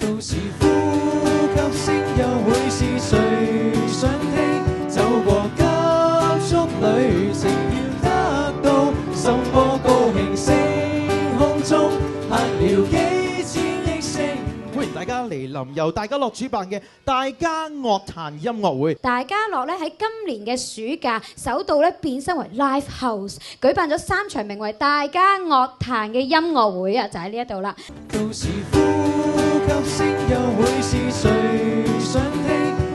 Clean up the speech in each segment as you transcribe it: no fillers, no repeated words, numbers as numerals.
到時呼吸聲又會是誰想聽？走過急速旅程要得到什麼高興？星空中嚇了幾千億星。歡迎大家嚟臨由大家樂主辦嘅大家樂壇音樂會。大家樂咧喺今年嘅暑假首度咧變身為 Live House，舉辦咗3場名為大家樂壇嘅音樂會啊，就喺呢一度啦。到時呼吸聲又會是誰想聽？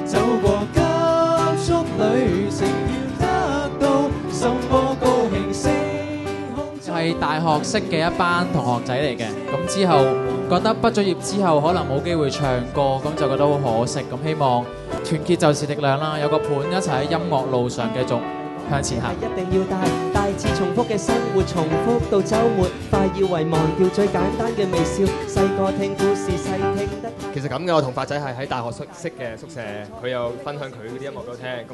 走過急速旅程要得到什麼高興？星空中係大學識嘅一班同學仔嚟嘅，咁之後覺得畢咗業之後可能冇機會唱歌，咁就覺得好可惜，咁希望團結就是力量啦，有個伴一齊喺音樂路上繼續向前行。一定要大次重複嘅生活，重複到週末，快要遺忘掉最簡單嘅微笑。細個聽故事，細聽得。其實咁嘅，我同發仔係喺大學識嘅宿舍，佢又分享佢嗰啲音樂俾我聽，咁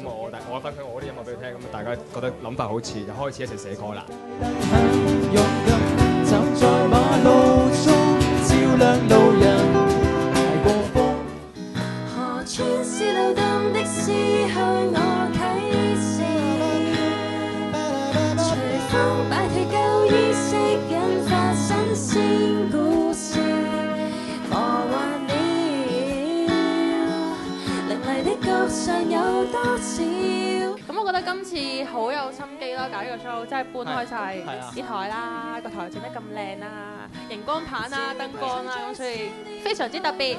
我分享我啲音樂俾佢聽，咁大家覺得諗法好似，就開始一齊寫歌啦。勇敢走在馬路中，照亮路人捱過風。河川是流動的詩向我啟示，隨風擺脫舊衣飾，引發新鮮故事。魔幻了，凌厲的角上有多少？咁我覺得今次好有心機啦，搞呢個 show， 真係搬開晒啲台啦，個台整得咁靚啦，熒光棒啦、燈光啦，咁所以非常之特別。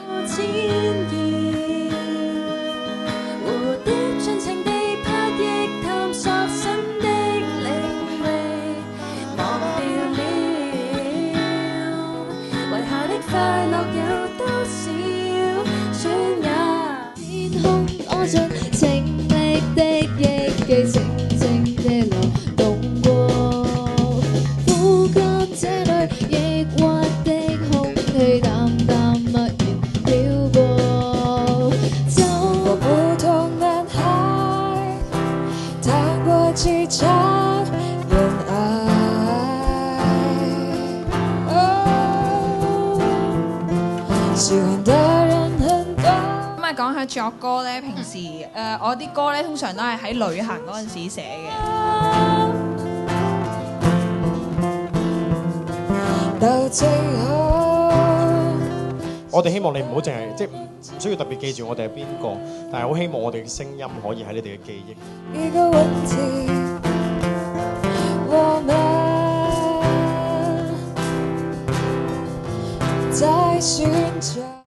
蝴蝶盡情地拍翼，探索新的領域，忘掉了遺下的快樂有多少？轉眼天空多盡情力的憶記，靜靜地流動過，呼吸這裏抑鬱的空氣，淡淡默然飄過，走過普通男孩，談過去找人愛。喜歡的人很多。咁啊，講下作歌咧，平時我啲歌咧通常都係喺旅行嗰陣時寫嘅。到最後，我哋希望你唔好淨係唔需要特別記住我哋係邊個，但係好希望我哋嘅聲音可以喺你哋嘅記憶。一個問題，我們在尋找。